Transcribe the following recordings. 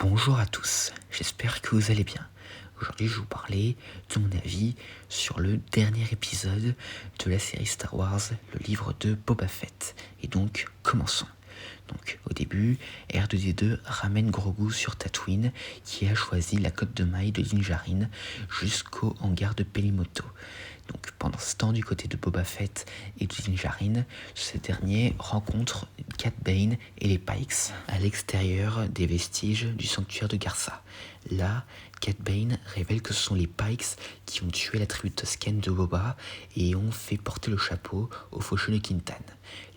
Bonjour à tous, j'espère que vous allez bien. Aujourd'hui, je vais vous parler de mon avis sur le dernier épisode de la série Star Wars, le livre de Boba Fett. Et donc, commençons. Donc, au début, R2-D2 ramène Grogu sur Tatooine, qui a choisi la côte de maille de Din Djarin jusqu'au hangar de Pelimoto. Donc, pendant ce temps, du côté de Boba Fett et de Din Djarin, ce dernier rencontre Cad Bane et les Pikes à l'extérieur des vestiges du sanctuaire de Garsa. Là, Cad Bane révèle que ce sont les Pikes qui ont tué la tribu toscane de Boba et ont fait porter le chapeau aux faucheux de Quintan.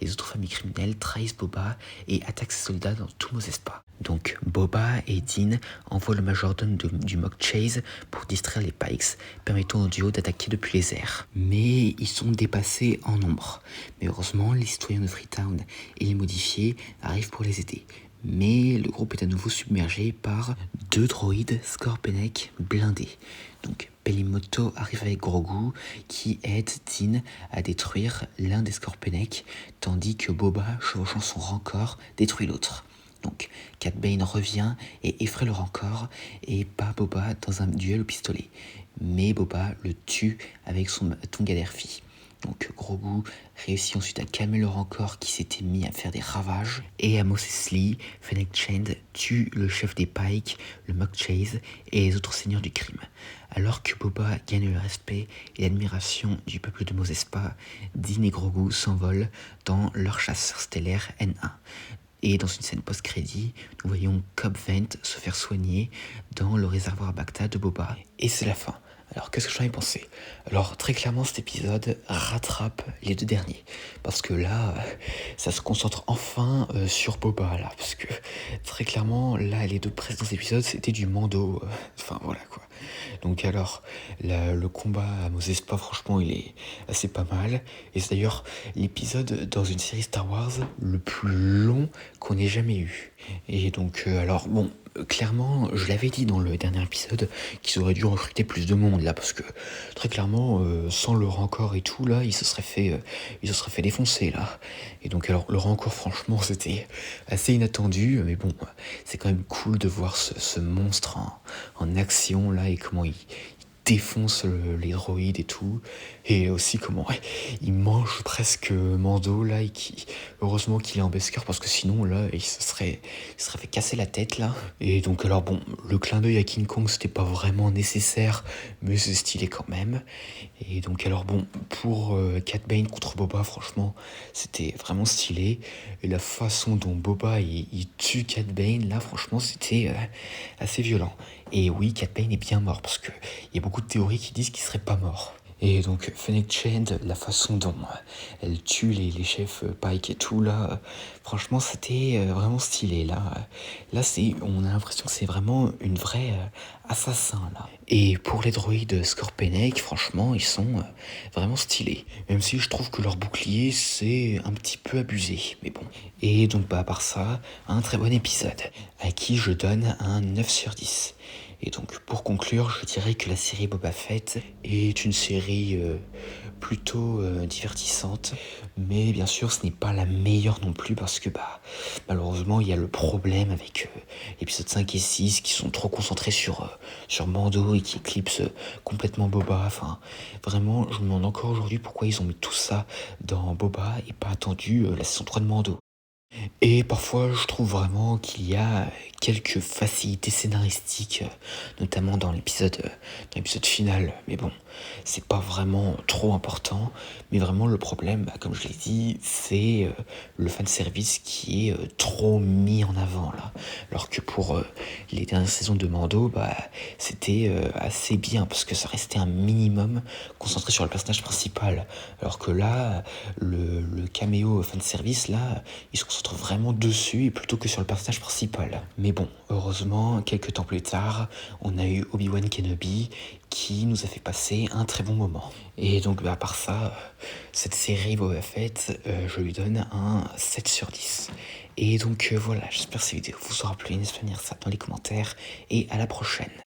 Les autres familles criminelles trahissent Boba et attaquent ses soldats dans tout Mos Espa. Donc Boba et Din envoient le majordome du Mock Chase pour distraire les Pikes, permettant au duo d'attaquer depuis les airs. Mais ils sont dépassés en nombre. Mais heureusement, les citoyens de Freetown et les modifiés arrivent pour les aider. Mais le groupe est à nouveau submergé par deux droïdes Scorpenek blindés. Donc Pelimoto arrive avec Grogu qui aide Din à détruire l'un des Scorpenek, tandis que Boba, chevauchant son Rancor, détruit l'autre. Donc Cad Bane revient et effraie le Rancor et bat Boba dans un duel au pistolet. Mais Boba le tue avec son bâton Galerfi. Donc Grogu réussit ensuite à calmer le Rancor qui s'était mis à faire des ravages. Et à Mos Eisley, Fennec Shand tue le chef des Pikes, le Mock Chase et les autres seigneurs du crime. Alors que Boba gagne le respect et l'admiration du peuple de Mos Espa, Din et Grogu s'envolent dans leur chasseur stellaire N1. Et dans une scène post-crédit, nous voyons Cobb Vanth se faire soigner dans le réservoir Bacta de Boba. Et c'est la fin. Alors, qu'est-ce que j'en ai pensé ? Alors, très clairement, cet épisode rattrape les deux derniers. Parce que là, ça se concentre enfin sur Boba, là. Parce que, très clairement, là, les deux précédents épisodes, c'était du Mando. Enfin, voilà, quoi. Donc, alors, le combat à Mos Espa, franchement, il est assez pas mal. Et c'est d'ailleurs l'épisode dans une série Star Wars le plus long qu'on ait jamais eu. Et donc, alors, bon, clairement, je l'avais dit dans le dernier épisode qu'ils auraient dû recruter plus de monde là, parce que très clairement, sans le Rancor et tout là, ils se seraient fait défoncer là. Et donc alors le Rancor, franchement, c'était assez inattendu, mais bon, c'est quand même cool de voir ce monstre en action là et comment il défonce les droïdes et tout, et aussi comment il mange presque Mando là, et heureusement qu'il est en Beskar parce que sinon là il se serait fait casser la tête là. Et donc alors bon, le clin d'œil à King Kong c'était pas vraiment nécessaire, mais c'est stylé quand même. Et donc alors bon, pour Cad Bane contre Boba, franchement c'était vraiment stylé, et la façon dont Boba il tue Cad Bane là, franchement c'était assez violent. Et oui, Cad Bane est bien mort, parce que il y a beaucoup de théories qui disent qu'il serait pas mort. Et donc Fennec Shand, la façon dont elle tue les chefs Pike et tout là, franchement c'était vraiment stylé là. Là on a l'impression que c'est vraiment une vraie assassin là. Et pour les droïdes Scorpenek, franchement ils sont vraiment stylés. Même si je trouve que leur bouclier c'est un petit peu abusé, mais bon. Et donc à part ça, un très bon épisode, à qui je donne un 9 sur 10. Et donc pour conclure, je dirais que la série Boba Fett est une série plutôt divertissante, mais bien sûr ce n'est pas la meilleure non plus, parce que malheureusement il y a le problème avec l'épisode 5 et 6 qui sont trop concentrés sur Mando et qui éclipsent complètement Boba. Enfin vraiment, je me demande encore aujourd'hui pourquoi ils ont mis tout ça dans Boba et pas attendu la saison 3 de Mando. Et parfois, je trouve vraiment qu'il y a quelques facilités scénaristiques, notamment dans l'épisode final. Mais bon, c'est pas vraiment trop important. Mais vraiment, le problème, comme je l'ai dit, c'est le fanservice qui est trop mis en avant là. Alors que pour les dernières saisons de Mando, c'était assez bien, parce que ça restait un minimum concentré sur le personnage principal. Alors que là, le caméo fanservice, là, il se concentre vraiment dessus et plutôt que sur le personnage principal. Mais bon, heureusement, quelques temps plus tard, on a eu Obi-Wan Kenobi qui nous a fait passer un très bon moment. Et donc à part ça, cette série Boba Fett, je lui donne un 7 sur 10. Et donc voilà, j'espère que cette vidéo vous aura plu. N'hésitez pas à dire ça dans les commentaires, et à la prochaine.